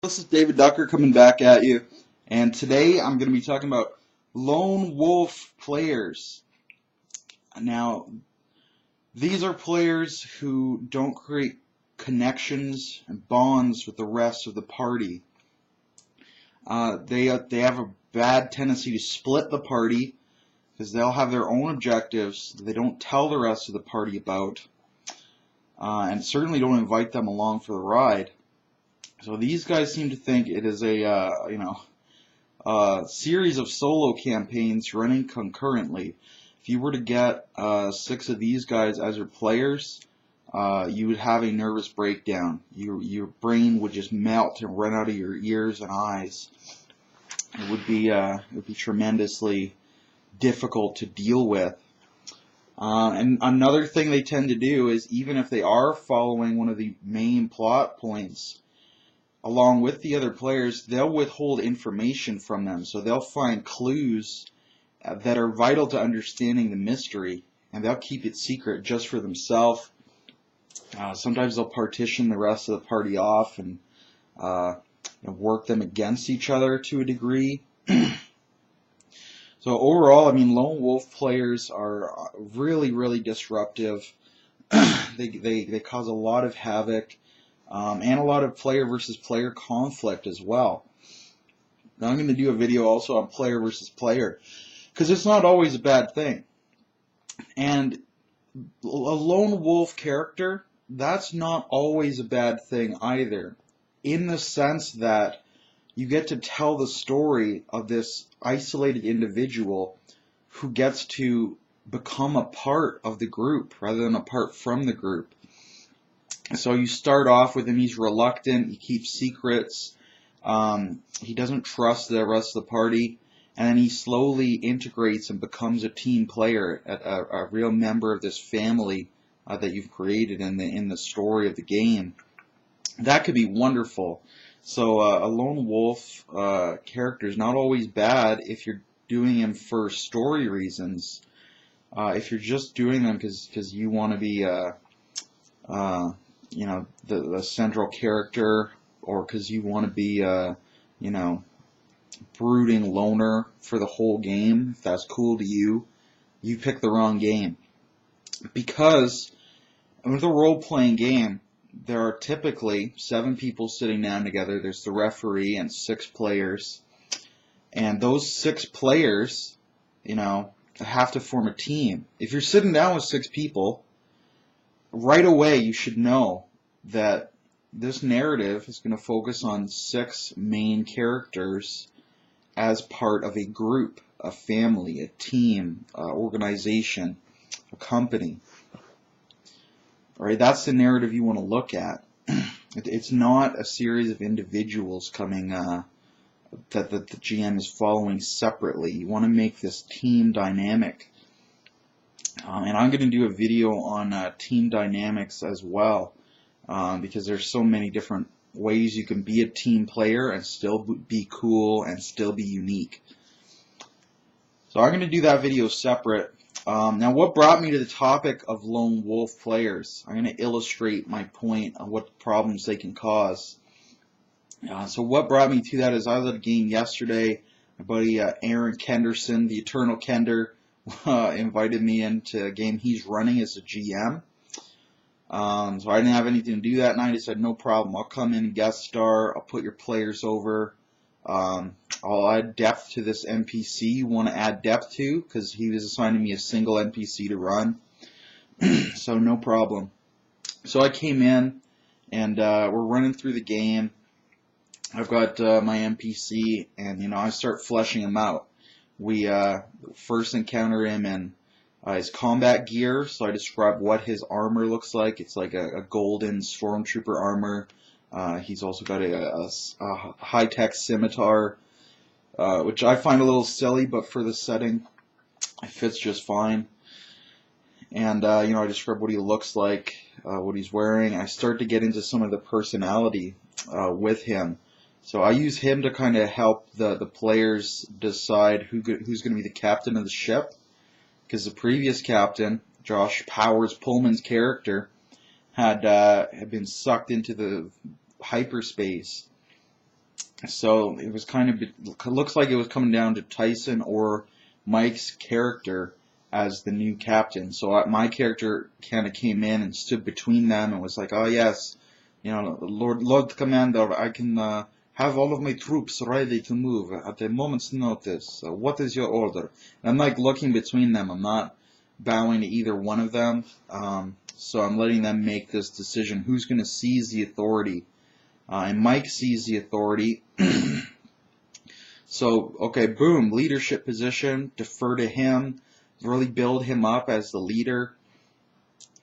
This is David Ducker coming back at you, and today I'm going to be talking about lone wolf players. Now, these are players who don't create connections and bonds with the rest of the party. They have a bad tendency to split the party because they'll have their own objectives they don't tell the rest of the party about, and certainly don't invite them along for the ride. So these guys seem to think it is a series of solo campaigns running concurrently. If you were to get 6 of these guys as your players, you would have a nervous breakdown. Your brain would just melt and run out of your ears and eyes. It would be tremendously difficult to deal with. And another thing they tend to do is, even if they are following one of the main plot points, along with the other players, they'll withhold information from them. So they'll find clues that are vital to understanding the mystery, and they'll keep it secret just for themselves. Sometimes they'll partition the rest of the party off and work them against each other to a degree. So overall, I mean, lone wolf players are really, really disruptive. They cause a lot of havoc. And a lot of player versus player conflict as well. Now I'm going to do a video also on player versus player, because it's not always a bad thing. And a lone wolf character, that's not always a bad thing either, in the sense that you get to tell the story of this isolated individual who gets to become a part of the group rather than apart from the group. So you start off with him, he's reluctant, he keeps secrets, he doesn't trust the rest of the party, and then he slowly integrates and becomes a team player, a real member of this family that you've created in the story of the game. That could be wonderful. So a lone wolf character is not always bad if you're doing him for story reasons. If you're just doing them because you want to be the central character, or because you want to be brooding loner for the whole game, if that's cool to you, you pick the wrong game. Because with a role-playing game, there are typically 7 people sitting down together. There's the referee and 6 players, and those 6 players, have to form a team. If you're sitting down with 6 people, right away you should know that this narrative is going to focus on 6 main characters as part of a group, a family, a team, organization, a company. All right, that's the narrative you want to look at. It's not a series of individuals coming that the GM is following separately. You want to make this team dynamic. And I'm going to do a video on team dynamics as well, because there's so many different ways you can be a team player and still be cool and still be unique. So I'm going to do that video separate. Now, what brought me to the topic of lone wolf players? I'm going to illustrate my point on what problems they can cause. So what brought me to that is I was at a game yesterday. My buddy Aaron Kenderson, the Eternal Kender, invited me into a game he's running as a GM. So I didn't have anything to do that night. I said, no problem, I'll come in and guest star, I'll put your players over, I'll add depth to this NPC you want to add depth to, because he was assigning me a single NPC to run. So no problem. So I came in, and we're running through the game. I've got my NPC, and I start fleshing him out. We first encounter him in his combat gear, so I describe what his armor looks like. It's like a golden stormtrooper armor. He's also got a high-tech scimitar, which I find a little silly, but for the setting, it fits just fine. And I describe what he looks like, what he's wearing. I start to get into some of the personality with him. So I use him to kind of help the players decide who's going to be the captain of the ship, because the previous captain, Josh Powers Pullman's character, had been sucked into the hyperspace So it was kind of, looks like it was coming down to Tyson or Mike's character as the new captain. So my character kind of came in and stood between them and was like, oh yes, Lord Commander, I can have all of my troops ready to move at a moment's notice. What is your order? And I'm like looking between them. I'm not bowing to either one of them. So I'm letting them make this decision. Who's going to seize the authority? And Mike sees the authority. So, okay, boom, leadership position, defer to him, really build him up as the leader.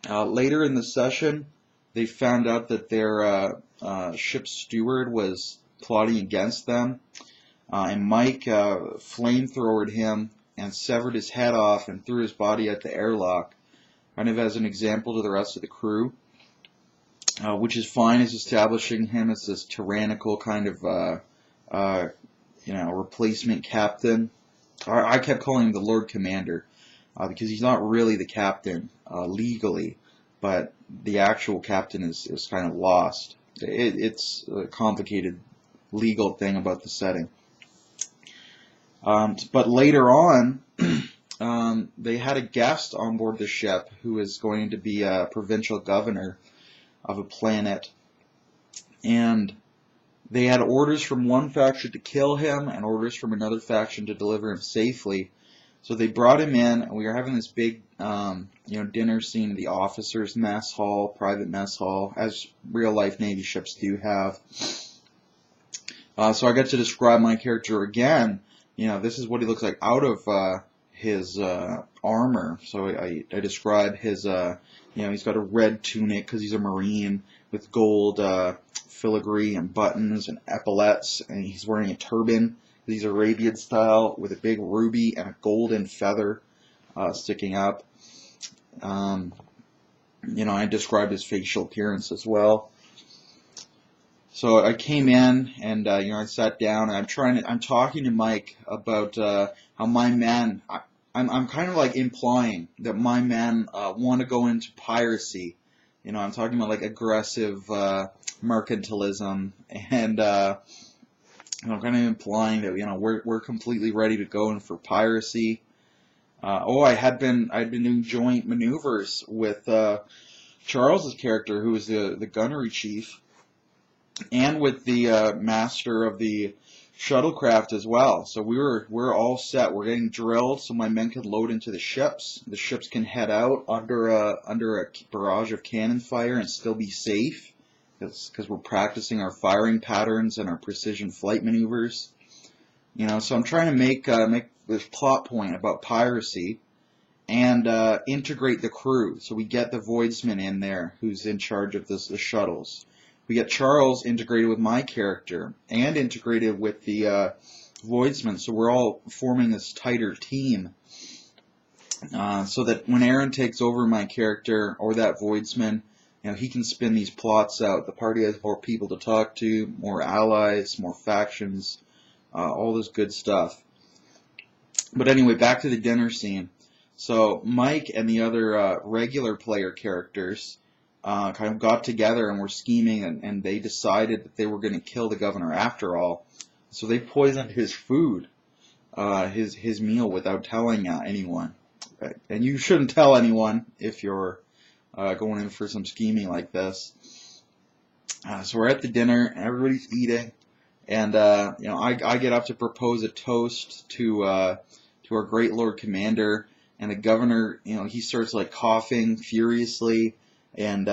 Later in the session, they found out that their ship's steward was plotting against them. And Mike flamethrowered him and severed his head off and threw his body at the airlock, kind of as an example to the rest of the crew. Which is fine as establishing him as this tyrannical kind of, replacement captain. I kept calling him the Lord Commander because he's not really the captain legally, but the actual captain is kind of lost. It's a complicated legal thing about the setting. But later on, they had a guest on board the ship who is going to be a provincial governor of a planet, and they had orders from one faction to kill him and orders from another faction to deliver him safely. So they brought him in, and we were having this big dinner scene in the officers' mess hall, private mess hall, as real life Navy ships do have. So I got to describe my character again. This is what he looks like out of his armor. So I describe his he's got a red tunic because he's a Marine with gold filigree and buttons and epaulets, and he's wearing a turban. He's Arabian style with a big ruby and a golden feather sticking up. I described his facial appearance as well. So I came in and I sat down and I'm talking to Mike about how my men. I'm kind of like implying that my men want to go into piracy. I'm talking about like aggressive mercantilism, and I'm kind of implying that we're completely ready to go in for piracy. I'd been doing joint maneuvers with Charles's character, who was the gunnery chief, and with the master of the shuttlecraft as well. So we're all set. We're getting drilled so my men can load into the ships. The ships can head out under a barrage of cannon fire and still be safe, because we're practicing our firing patterns and our precision flight maneuvers. So I'm trying to make this plot point about piracy and integrate the crew. So we get the voidsman in there who's in charge of the shuttles. We get Charles integrated with my character and integrated with the voidsman, so we're all forming this tighter team. So that when Aaron takes over my character or that voidsman, he can spin these plots out. The party has more people to talk to, more allies, more factions, all this good stuff. But anyway, back to the dinner scene. So Mike and the other regular player characters kind of got together and were scheming, and they decided that they were going to kill the governor after all. So they poisoned his food, his meal, without telling anyone. Right? And you shouldn't tell anyone if you're going in for some scheming like this. So we're at the dinner, and everybody's eating, and I get up to propose a toast to our great Lord Commander, and the governor, he starts like coughing furiously. And,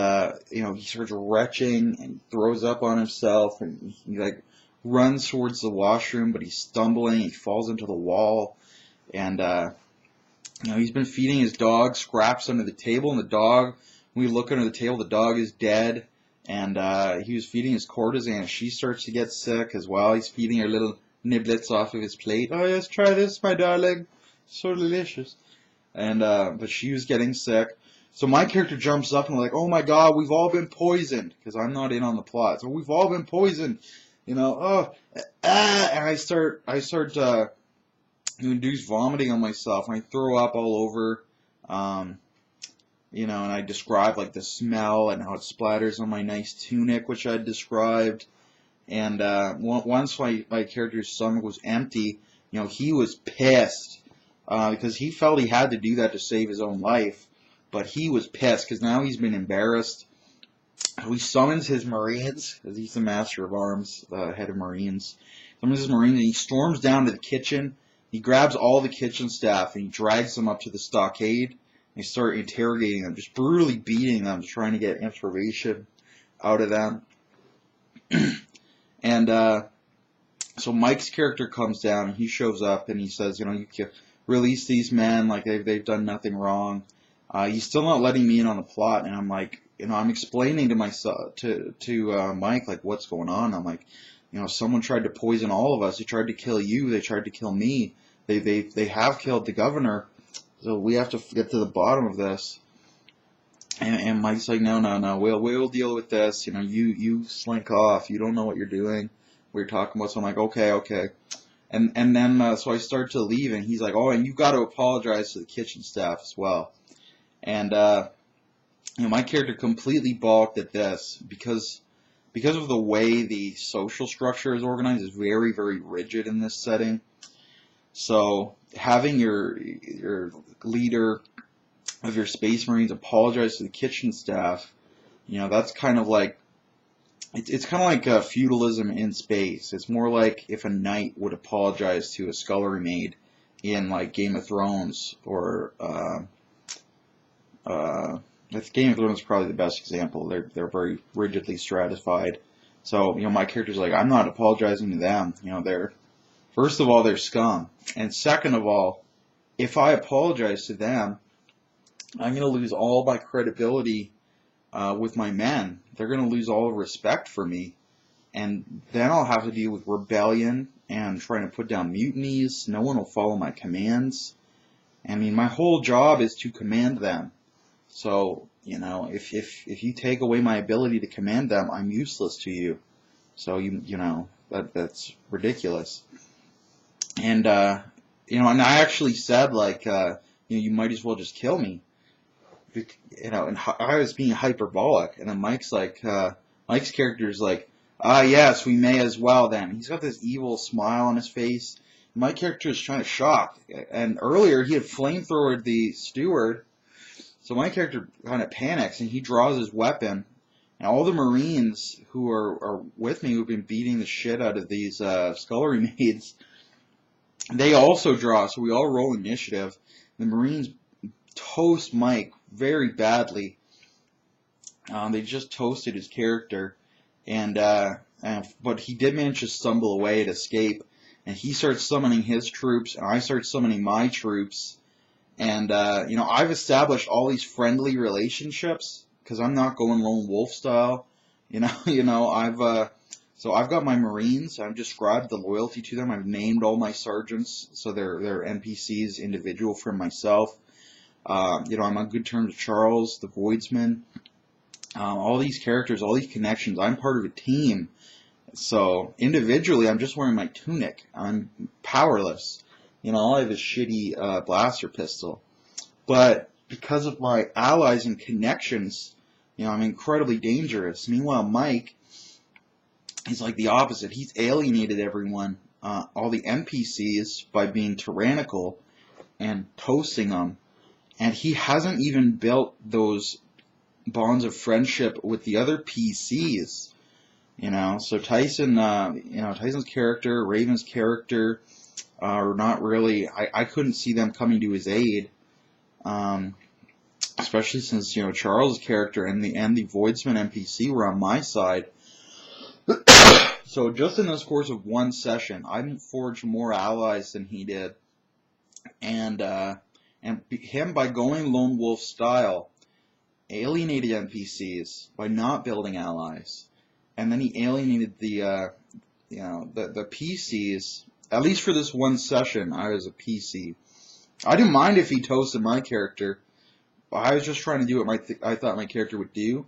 he starts retching and throws up on himself, and he like runs towards the washroom, but he's stumbling, he falls into the wall, and, he's been feeding his dog scraps under the table, and the dog, when we look under the table, the dog is dead, and, he was feeding his courtesan, she starts to get sick as well. He's feeding her little niblets off of his plate. Oh yes, try this, my darling, so delicious. And, but she was getting sick. So my character jumps up and like, oh my god, we've all been poisoned, because I'm not in on the plot. So we've all been poisoned, and I start induce vomiting on myself, and I throw up all over, and I describe like the smell and how it splatters on my nice tunic, which I described, And once my character's stomach was empty, he was pissed because he felt he had to do that to save his own life. But he was pissed because now he's been embarrassed. He summons his Marines, because he's the master of arms, head of Marines. Summons his Marines, and he storms down to the kitchen. He grabs all the kitchen staff, and he drags them up to the stockade. And he starts interrogating them, just brutally beating them, trying to get information out of them. And so Mike's character comes down, and he shows up, and he says, you can release these men, like they've done nothing wrong. He's still not letting me in on the plot, and I'm like, I'm explaining to myself, to Mike, like, what's going on. I'm like, someone tried to poison all of us. They tried to kill you. They tried to kill me. They have killed the governor. So we have to get to the bottom of this. And Mike's like, no, we'll deal with this. You slink off. You don't know what you're doing. We're talking about. So I'm like, okay. And then so I start to leave, and he's like, oh, and you got to apologize to the kitchen staff as well. And my character completely balked at this because of the way the social structure is organized is very, very rigid in this setting. So having your leader of your Space Marines apologize to the kitchen staff, that's kind of like, it's kind of like feudalism in space. It's more like if a knight would apologize to a scullery maid in like Game of Thrones, or Game of Thrones is probably the best example. They're very rigidly stratified. So my character's like, I'm not apologizing to them. First of all, they're scum, and second of all, if I apologize to them, I'm going to lose all my credibility with my men. They're going to lose all respect for me, and then I'll have to deal with rebellion and trying to put down mutinies. No one will follow my commands. I mean, my whole job is to command them. So, if you take away my ability to command them, I'm useless to you. So, that's ridiculous. And, and I actually said, like, you might as well just kill me. And I was being hyperbolic. And then Mike's character's like, yes, we may as well then. He's got this evil smile on his face. My character is trying to shock. And earlier, he had flamethrowered the steward. So my character kind of panics, and he draws his weapon. And all the Marines who are with me, who've been beating the shit out of these scullery maids, they also draw. So we all roll initiative. The Marines toast Mike very badly. They just toasted his character, but he did manage to stumble away and escape. And he starts summoning his troops, and I start summoning my troops. And, I've established all these friendly relationships because I'm not going lone wolf style. I've got my Marines. I've described the loyalty to them. I've named all my sergeants, so they're NPCs, individual from myself. I'm on good terms with Charles, the Voidsman. All these characters, all these connections. I'm part of a team. So individually, I'm just wearing my tunic. I'm powerless. All I have is shitty blaster pistol. But because of my allies and connections, I'm incredibly dangerous. Meanwhile, Mike, he's like the opposite. He's alienated everyone, all the NPCs, by being tyrannical and toasting them. And he hasn't even built those bonds of friendship with the other PCs. So Tyson, Tyson's character, Raven's character, are not really, I couldn't see them coming to his aid, especially since, Charles' character and the Voidsman NPC were on my side. So just in this course of one session, I forged more allies than he did, and him, by going lone wolf style, alienated NPCs by not building allies, and then he alienated the PCs. At least for this one session, I was a PC. I didn't mind if he toasted my character, but I was just trying to do what I thought my character would do.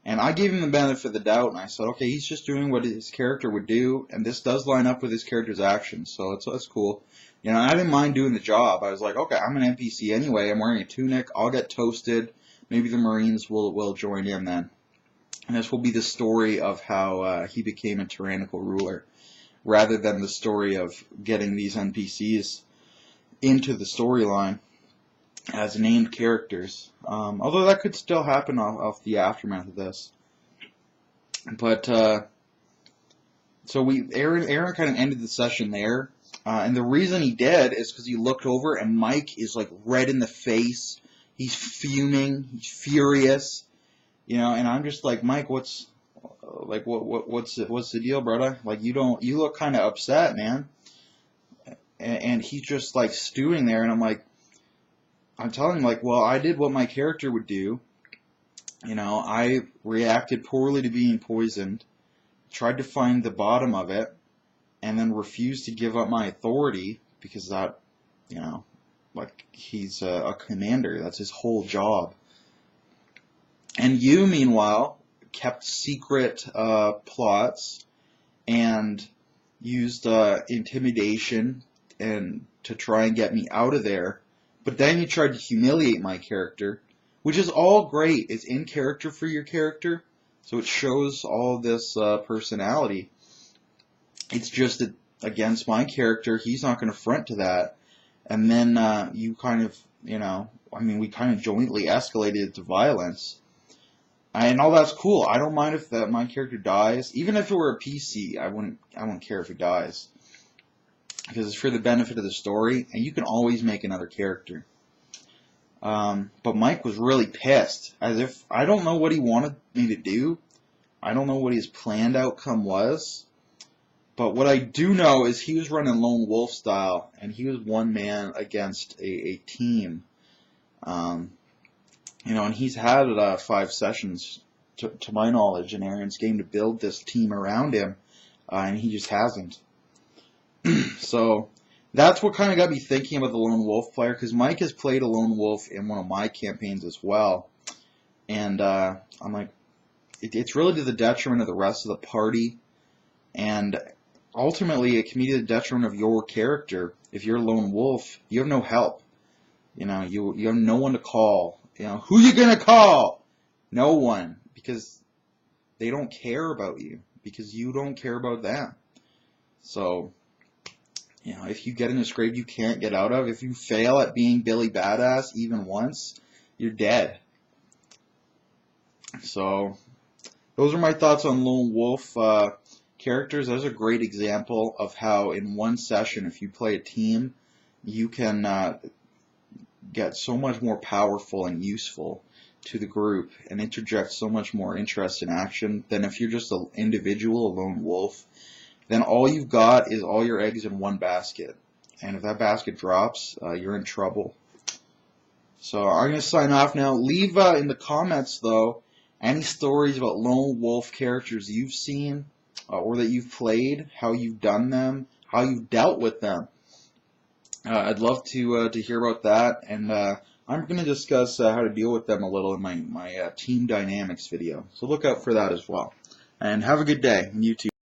And I gave him the benefit of the doubt, and I said, okay, he's just doing what his character would do, and this does line up with his character's actions, so that's cool. I didn't mind doing the job. I was like, okay, I'm an NPC anyway. I'm wearing a tunic. I'll get toasted. Maybe the Marines will join in then. And this will be the story of how he became a tyrannical ruler, rather than the story of getting these NPCs into the storyline as named characters. Although that could still happen off the aftermath of this. But so Aaron kind of ended the session there, and the reason he did is because he looked over and Mike is like red in the face. He's fuming. He's furious. You know, and I'm just like, Mike, what's the deal, brother? Like, you look kind of upset, man. And he's just like stewing there, and I'm telling him, like, well, I did what my character would do. You know, I reacted poorly to being poisoned, tried to find the bottom of it, and then refused to give up my authority because that, you know, like, he's a commander. That's his whole job. And you, meanwhile, kept secret plots and used intimidation and to try and get me out of there. But then you tried to humiliate my character, which is all great. It's in character for your character, so it shows all this personality. It's just that against my character, he's not going to front to that. And then you kind of, you know, I mean, we kind of jointly escalated to violence. And all that's cool. I don't mind if my character dies. Even if it were a PC, I wouldn't care if he dies. Because it's for the benefit of the story, and you can always make another character. But Mike was really pissed, as if, I don't know what he wanted me to do. I don't know what his planned outcome was. But what I do know is he was running lone wolf style, and he was one man against a team. You know, and he's had 5 sessions, to my knowledge, in Aaron's game to build this team around him, and he just hasn't. So that's what kind of got me thinking about the lone wolf player, because Mike has played a lone wolf in one of my campaigns as well, and I'm like, it's really to the detriment of the rest of the party, and ultimately it can be to the detriment of your character. If you're a lone wolf, you have no help. You know, you have no one to call. You know, who you gonna call? No one, because they don't care about you, because you don't care about them. So, you know, if you get in a scrape you can't get out of, if you fail at being Billy Badass even once, you're dead. So, those are my thoughts on lone wolf characters. There's a great example of how in one session, if you play a team, you can get so much more powerful and useful to the group and interject so much more interest and action than if you're just an individual, a lone wolf. Then all you've got is all your eggs in one basket. And if that basket drops, you're in trouble. So I'm going to sign off now. Leave in the comments, though, any stories about lone wolf characters you've seen or that you've played, how you've done them, how you've dealt with them. I'd love to hear about that, and I'm going to discuss how to deal with them a little in my team dynamics video. So look out for that as well. And have a good day. You too.